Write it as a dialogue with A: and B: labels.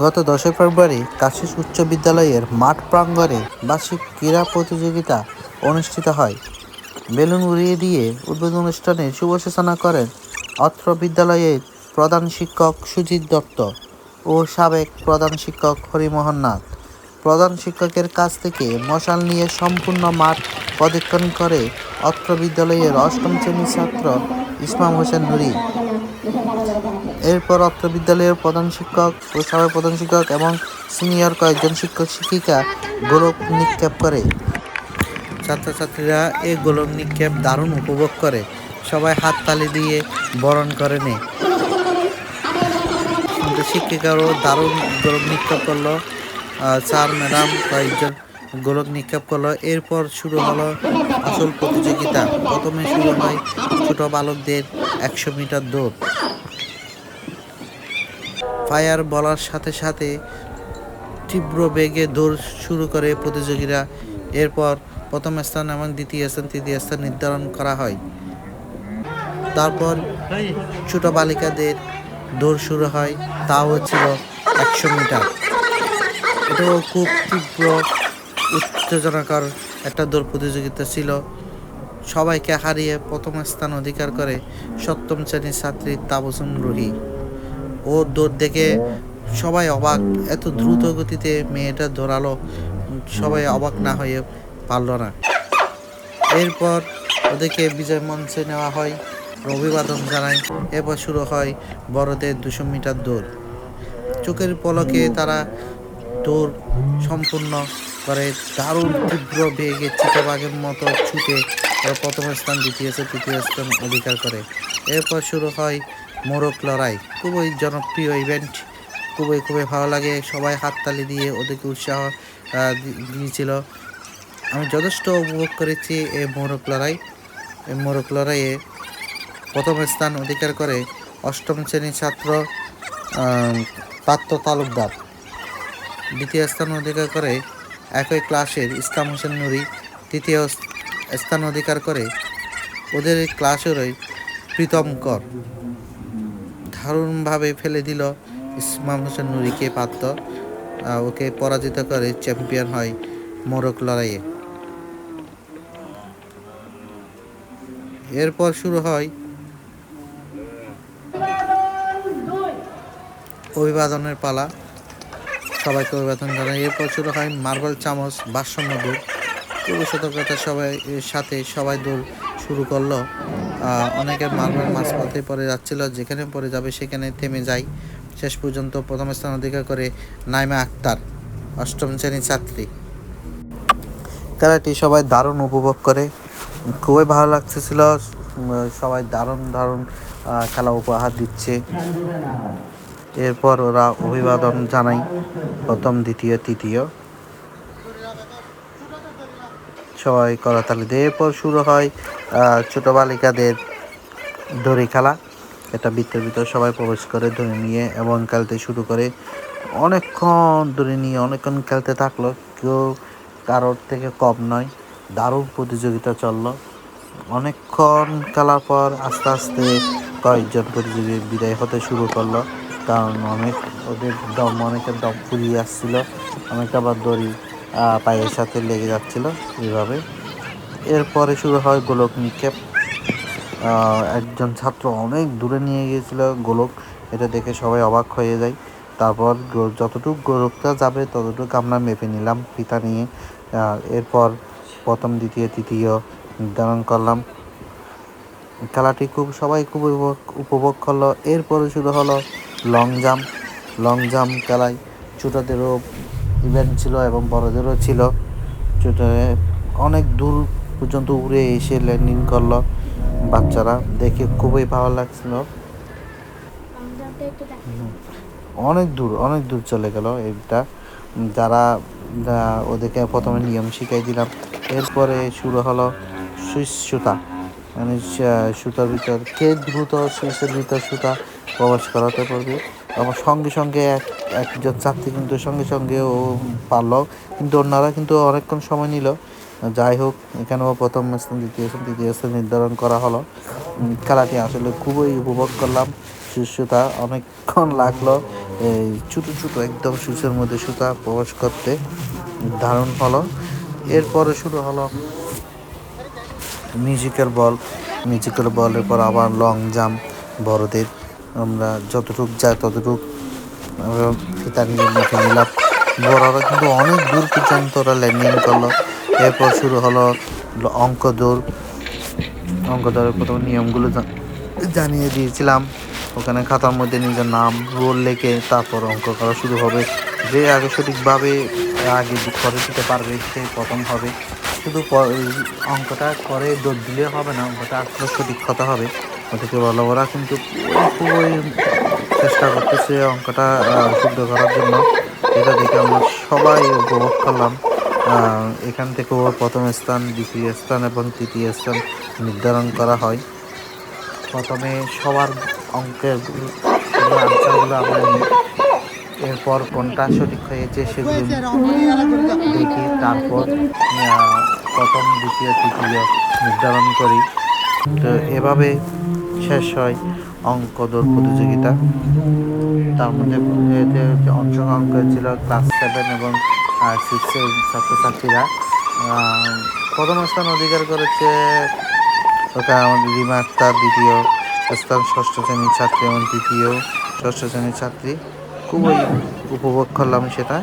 A: গত 10 ফেব্রুয়ারি কাশিস উচ্চ বিদ্যালয়ের মাঠ প্রাঙ্গণে বার্ষিক ক্রীড়া প্রতিযোগিতা অনুষ্ঠিত হয়। বেলুন উড়িয়ে দিয়ে উদ্বোধন অনুষ্ঠানে শুভ সূচনা করেন অত্র বিদ্যালয়ের প্রধান শিক্ষক সুজিত দত্ত ও সাবেক প্রধান শিক্ষক হরিমোহন নাথ। প্রধান শিক্ষকের কাছ থেকে মশাল নিয়ে সম্পূর্ণ মাঠ প্রদক্ষিণ করে অত্র বিদ্যালয়ের অষ্টম শ্রেণীর ছাত্র ইসমাম হোসেন নুরি। এরপর অত্র বিদ্যালয়ের প্রধান শিক্ষক ও সাবেক প্রধান শিক্ষক এবং সিনিয়র কয়েকজন শিক্ষক শিক্ষিকা গোলক নিক্ষেপ করে। ছাত্রছাত্রীরা এই গোলক নিক্ষেপ দারুণ উপভোগ করে, সবাই হাততালি দিয়ে বরণ করে নেয়। কিন্তু শিক্ষিকারও দারুণ গোলক নিক্ষেপ করলো, স্যার ম্যাডাম কয়েকজন গোলক নিক্ষেপ করলো। এরপর শুরু হলো আসল প্রতিযোগিতা। প্রথমে শুরু হয় ছোট বালকদের 100 মিটার দৌড়। ফায়ার বলার সাথে সাথে তীব্র বেগে দৌড় শুরু করে প্রতিযোগীরা। এরপর প্রথম স্থান এবং দ্বিতীয় স্থান তৃতীয় স্থান নির্ধারণ করা হয়। তারপর ছোট বালিকাদের দৌড় শুরু হয়, তাও ছিল 100 মিটার। এটাও খুব তীব্র উত্তেজনাকর একটা দৌড় প্রতিযোগিতা ছিল। সবাইকে হারিয়ে প্রথম স্থান অধিকার করে সপ্তম শ্রেণীর ছাত্রী তাবসুম রুহি। ও দৌড় দেখে সবাই অবাক, এত দ্রুত গতিতে মেয়েটা দৌড়ালো, সবাই অবাক না হয়ে পারল না। এরপর ওদেরকে বিজয় মঞ্চে নেওয়া হয়, অভিবাদন জানায়। এরপর শুরু হয় বড়দের 200 মিটার দৌড়। চোখের পলকে তারা দৌড় সম্পূর্ণ করে দারুণ তীব্র বেগে চিতাবাঘের মতো ছুটে প্রথম স্থান দ্বিতীয় স্থান তৃতীয় স্থান অধিকার করে। এরপর শুরু হয় মোরগ লড়াই। খুবই জনপ্রিয় ইভেন্ট, খুবই ভালো লাগে। সবাই হাততালি দিয়ে ওদেরকে উৎসাহ দিয়েছিল। আমি যথেষ্ট উপভোগ করেছি এই মোরগ লড়াই। এই মোরগ লড়াইয়ে প্রথম স্থান অধিকার করে অষ্টম শ্রেণীর ছাত্র পার্থ তালুকদার। দ্বিতীয় স্থান অধিকার করে একই ক্লাসের ইসলাম হোসেন নুরি। তৃতীয় স্থান অধিকার করে ওদের ক্লাসেরই প্রীতম কর। দারুণভাবে ফেলে দিল ইসমাম হোসেন নুরিকে পার্থ, ওকে পরাজিত করে চ্যাম্পিয়ন হয় মোরগ লড়াইয়ে। এরপর শুরু হয় অভিবাদনের পালা, সবাইকে অভিবাদন জানায়। এরপর শুরু হয় মার্বেল চামচ ভারসাম্য দৌড়। খুবই সতর্কতার সাথে সবাই দৌড় শুরু করলো। অনেকের মার্বেল মাঝপথে পড়ে যাচ্ছিল, যেখানে পড়ে যাবে সেখানে থেমে যায়। শেষ পর্যন্ত প্রথম স্থান অধিকার করে নাইমা আক্তার, অষ্টম শ্রেণীর ছাত্রী। খেলাটি সবাই দারুণ উপভোগ করে, খুবই ভালো লাগতেছিল। সবাই দারুণ খেলা উপহার দিচ্ছে। এরপর ওরা অভিবাদন জানায় প্রথম দ্বিতীয় তৃতীয়, সবাই করতালি দিয়ে। এরপর শুরু হয় ছোট বালিকাদের দড়ি খেলা। এটা বৃত্তের ভিতর সবাই প্রবেশ করে দড়ি নিয়ে এবং খেলতে শুরু করে। অনেকক্ষণ দড়ি নিয়ে অনেকক্ষণ খেলতে থাকলো, কেউ কারোর থেকে কম নয়। দারুণ প্রতিযোগিতা চললো। অনেকক্ষণ খেলার পর আস্তে আস্তে কয়েকজন প্রতিযোগী বিদায় হতে শুরু করলো, কারণ অনেকের দম ফুরিয়ে আসছিল, অনেকটা আবার দড়ি পায়ের সাথে লেগে যাচ্ছিল এইভাবে। এরপরে শুরু হয় গোলক নিক্ষেপ। একজন ছাত্র অনেক দূরে নিয়ে গিয়েছিল গোলক, এটা দেখে সবাই অবাক হয়ে যায়। তারপর যতটুকু গোলকটা যাবে ততটুকু আমরা মেপে নিলাম ফিতা নিয়ে। এরপর প্রথম দ্বিতীয় তৃতীয় নির্ধারণ করলাম। খেলাটি সবাই খুব উপভোগ করলো। এরপরে শুরু হলো লং জাম্প খেলায় ছোটদেরও ইভেন্ট ছিল এবং বড়দেরও ছিল। অনেক দূর পর্যন্ত উড়ে এসে ল্যান্ডিং করলো বাচ্চারা, দেখে খুবই ভালো লাগছিল। অনেক দূর চলে গেল এটা। যারা ওদেরকে প্রথমে নিয়ম শিখাই দিলাম। এরপরে শুরু হলো সুইচ সুতা, মানে সুতার ভিতর কে দ্রুত সুইচের ভিতর সুতা প্রবেশ করাতে পারবে। আমার সঙ্গে একজন ছাত্রী কিন্তু সঙ্গে ও পারল, কিন্তু অন্যরা কিন্তু অনেকক্ষণ সময় নিল। যাই হোক, এখানেও প্রথম স্থান দ্বিতীয় স্থান তৃতীয় স্থান নির্ধারণ করা হলো। খেলাটি আসলে খুবই উপভোগ করলাম। সুতা অনেকক্ষণ লাগলো এই ছোটো ছোটো একদম সুচের মধ্যে সুতা প্রবেশ করতে দারুণ হলো। এরপরে শুরু হলো মিউজিক্যাল বলের পর আবার লং জাম্প বড়দের। আমরা যতটুক যায় ততটুক ফিতা নিয়ে মুখে নিলাম। বড়রা কিন্তু অনেক দূর পর্যন্ত ওরা ল্যান্ডিং করলো। এরপর শুরু হলো অঙ্ক দৌড়। অঙ্ক দৌড়ের প্রথম নিয়মগুলো জানিয়ে দিয়েছিলাম। ওখানে খাতার মধ্যে নিজের নাম রোল লেখে তারপর অঙ্ক করা শুরু হবে। যে আগে সঠিকভাবে আগে করে দিতে পারবে সে প্রথম হবে। শুধু অঙ্কটা করে দৌড় দিলে হবে না, অঙ্কটা আসলে সঠিক হতে হবে। ওদেরকে বলো, ওরা কিন্তু খুবই চেষ্টা করতেছে অঙ্কটা শুদ্ধ করার জন্য। এটা দেখে আমরা সবাই উপভোগ করলাম। এখান থেকে ওর প্রথম স্থান, দ্বিতীয় স্থান এবং তৃতীয় স্থান নির্ধারণ করা হয়। প্রথমে সবার অঙ্কের আনসারগুলো আমরা নিই। এরপর কোনটা সঠিক হয়েছে সেগুলো দেখি, তারপর প্রথম দ্বিতীয় তৃতীয় নির্ধারণ করি। তো এভাবে শেষ হয় অঙ্ক দৌড় প্রতিযোগিতা। তার মধ্যে অংশগ্রহণ করেছিল ক্লাস 7 এবং 6-এর ছাত্রছাত্রীরা। প্রথম স্থান অধিকার করেছে ওটা আমাদের রিমা আক্তার, দ্বিতীয় স্থান ষষ্ঠ শ্রেণীর ছাত্রী এবং তৃতীয় ষষ্ঠ শ্রেণীর ছাত্রী। খুবই উপভোগ করলাম সেটা।